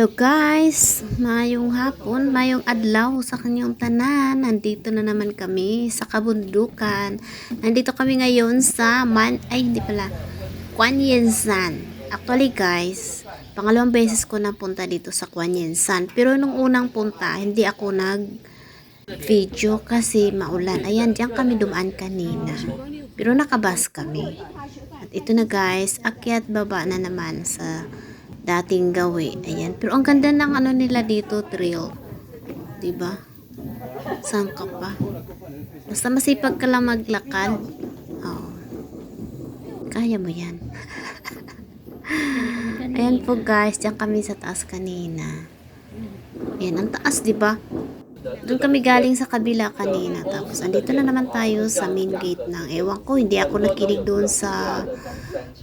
Hello guys, mayong hapon, mayong adlaw sa kanyang tanan. Nandito na naman kami sa kabundukan. Nandito kami ngayon sa Kuan Yin San. Actually guys, pangalawang beses ko na punta dito sa Kuan Yin San. Pero nung unang punta, hindi ako nag-video kasi maulan. Ayan, diyan kami dumaan kanina. Pero nakabas kami. At ito na guys, akyat baba na naman sa dating gawi. Ayan. Pero ang ganda ng ano nila dito, trail. 'Di ba? Saan ka pa? Basta masipag ka lang maglakad. Oh. Kaya mo 'yan. Ayan po guys, diyan kami sa taas kanina. Ayan, ang taas 'di ba? Doon kami galing sa kabila kanina. Tapos andito na naman tayo sa main gate ng ewan ko, hindi ako nakinig doon sa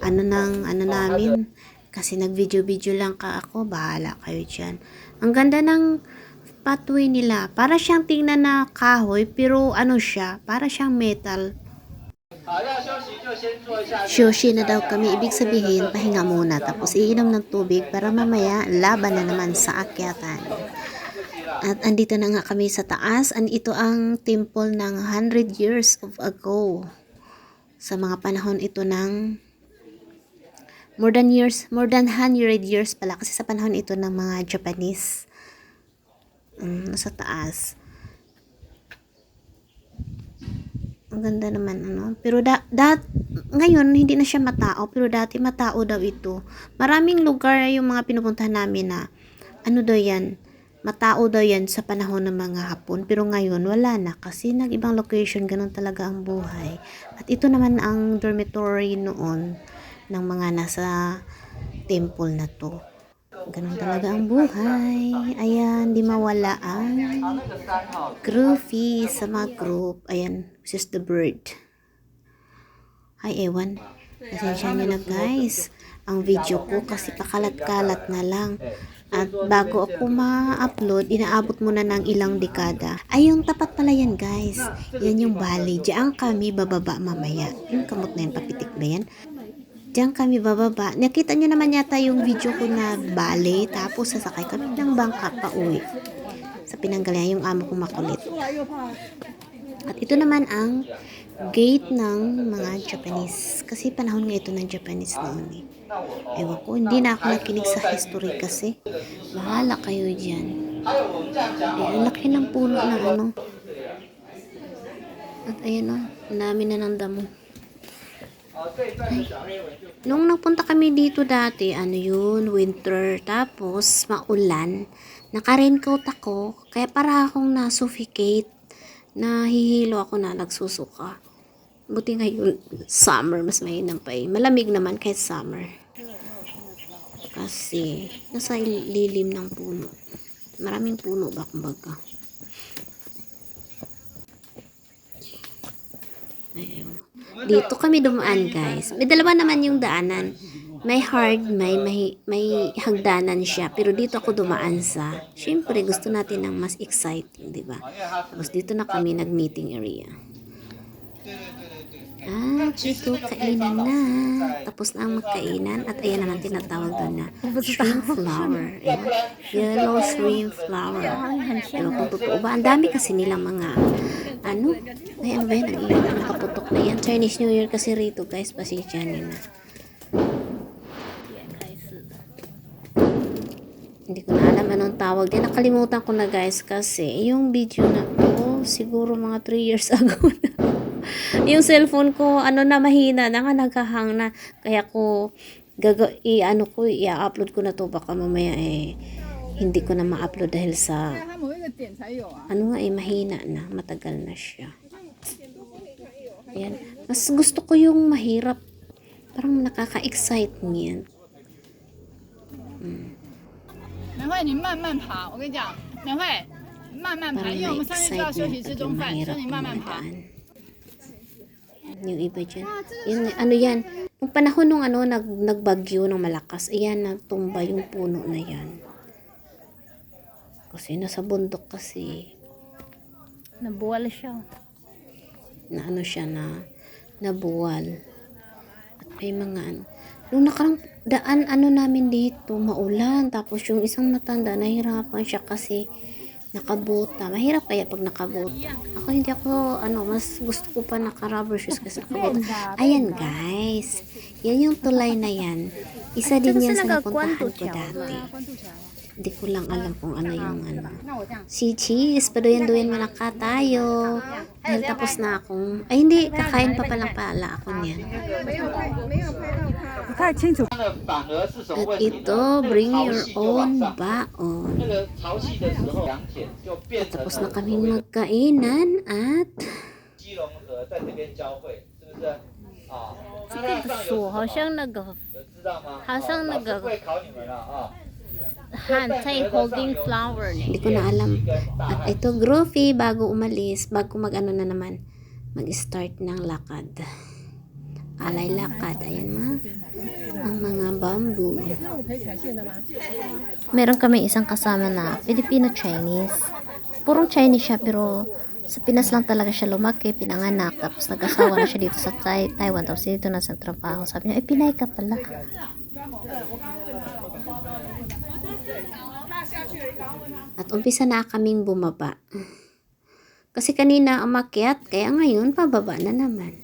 ano namin. Kasi nag-video-video lang ako. Bahala kayo dyan. Ang ganda ng pathway nila. Para siyang tingnan na kahoy. Pero ano siya? Para siyang metal. Shoshi na daw kami. Ibig sabihin, pahinga muna. Tapos iinom ng tubig para mamaya laban na naman sa akyatan. At andito na nga kami sa taas. Ito ang temple ng 100 years ago. Sa mga panahon ito ng more than 100 years pala kasi sa panahon ito ng mga Japanese. Sa taas. Ang ganda naman ano. Pero ngayon hindi na siya matao, pero dati matao daw ito. Maraming lugar yung mga pinupuntahan namin na ano daw yan, matao daw yan sa panahon ng mga Hapon, pero ngayon wala na kasi nag-ibang location, ganun talaga ang buhay. At ito naman ang dormitory noon ng mga nasa temple na to. Ganun talaga ang buhay. Ayan, di mawala ang groovy sa mga group. Ayan, this is the bird. Ay, ewan. Pasensya nyo na guys. Ang video ko kasi pakalat-kalat na lang. At bago ako ma-upload, inaabot muna ng ilang dekada. Ay, yung tapat pala yan guys. Yan yung valley. Diyan kami bababa mamaya. Yung kamot na yan, papitik ba yan? Diyan kami bababa. Nakita nyo naman yata yung video ko na valley. Tapos sasakay kami ng bangka pa uwi. Sa Pinanggalingan, yung amo ko makulit. At ito naman ang gate ng mga Japanese. Kasi panahon nga ito ng Japanese noon eh. Ewan ko, hindi na ako nakinig sa history kasi. Bahala kayo dyan. Ayan, laki ng puno na ano. At ayan o, namin na ng damo. Ay. Nung nagpunta kami dito dati, ano yun, winter, tapos maulan. Naka-raincoat ako, kaya para akong na-suffocate. Nahihilo ako na nagsusuka. Buti ngayon, summer, mas mainam pa eh. Malamig naman kahit summer. Kasi, nasa lilim ng puno. Maraming puno ba, kumbaga. Ayun. Dito kami dumaan guys. May dalawa naman yung daanan. May hard, may hagdanan siya. Pero dito ako dumaan sa, syempre gusto natin ng mas exciting, di ba? Tapos dito na kami nag-meeting area. Dito kainan na. Tapos na ang magkainan. At ayan naman tinatawag doon na shrimp flower. Ayan. Yellow shrimp flower. Pero kung totoo ba, ang dami kasi nilang mga ano ba yan? Nakaputok na yan. Chinese New Year kasi rito guys. Pasensya nyo na. Hindi ko na alam anong tawag din. Nakalimutan ko na guys kasi yung video na to siguro mga 3 years ago na. Yung cellphone ko ano na mahina na nga naghahang na. Kaya ko i-upload ko na to baka mamaya hindi ko na ma-upload dahil sa mahina na, matagal na siya. Ayan. Mas gusto ko yung mahirap. Parang nakaka-excite niyan. 美惠，你慢慢爬。我跟你讲，美惠，慢慢爬，因为我们上面就要休息吃中饭，所以你慢慢爬。 Yung iba dyan. Yung, ano yan, nung panahon nung nagbagyo ng malakas, ayan, natumba yung puno na yan. Kasi nasa bundok kasi. Nabuwal siya. Na ano siya nabuwal. At may mga Yung nakarang daan ano namin dito, maulan. Tapos yung isang matanda, nahirapan siya kasi nakabuta. Mahirap kaya pag nakabuta. Ako hindi ako, mas gusto ko pa naka-rubber shoes kasi nakabuta. Ayan guys, yan yung tulay na yan. Isa din yan sa napuntahan ko dati. Hindi ko lang alam kung ano yung Si Cheese, paduyan-duyan mo na ka tayo. Dahil tapos na akong, ay hindi, kakain pa palang pala ako niyan. 不太清楚。 At ito, bring your own baon. 那个潮汐的时候，两点就变成 Tapos na kaming magkainan at 基隆河在这边交汇，是不是？啊，那那上有锁好像那个有知道吗？好像那个老师不会考你们了啊。hand tay holding flower hindi ko na alam. At ito, Groovy, bago umalis, bago mag-ano na naman, mag-start ng lakad. Alay lakad, ayan na. Ang mga bamboo. Meron kami isang kasama na Filipino-Chinese. Purong Chinese siya, pero sa Pinas lang talaga siya lumaki, pinanganak, tapos nag-asawa na siya dito sa Taiwan, tapos dito na sa trabaho. Sabi niya, Pinay ka pala. At umpisa na kaming bumaba. Kasi kanina umakyat, kaya ngayon pababa na naman.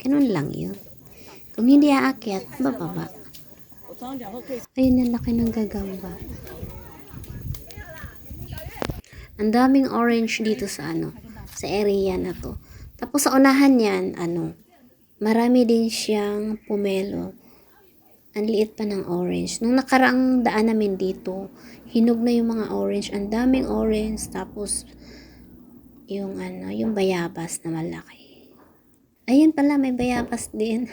Ganun lang yun. Kung hindi aakyat, bababa. Ayun ang laki ng gagamba. Ang daming orange dito sa sa area na to. Tapos sa unahan yan, marami din siyang pomelo. Ang liit pa ng orange. Nung nakaraang daan namin dito, hinog na yung mga orange. Ang daming orange. Tapos, yung yung bayabas na malaki. Ayan pala, may bayabas din.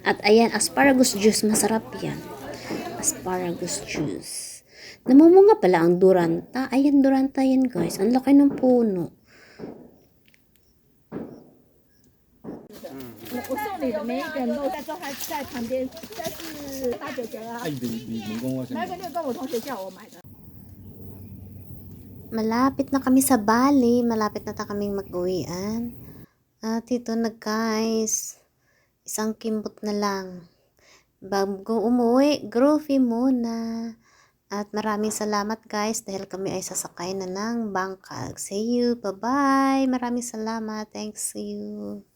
At ayan, asparagus juice. Masarap yan. Asparagus juice. Namumunga pala ang duranta. Ayan, duranta yan guys. Ang laki ng puno. 我送你的每一个人都在这，还在旁边，这是大姐姐啊。你跟我讲。那个跟我同学叫我买的。 Malapit na kami sa Bali. Malapit na kaming mag-uwian. At ito na guys. Isang kimbot na lang. Bago umuwi, Groovy muna. At maraming salamat guys dahil kami ay sasakay na ng bangkag. See you. Bye-bye. Maraming salamat. Thanks. See you.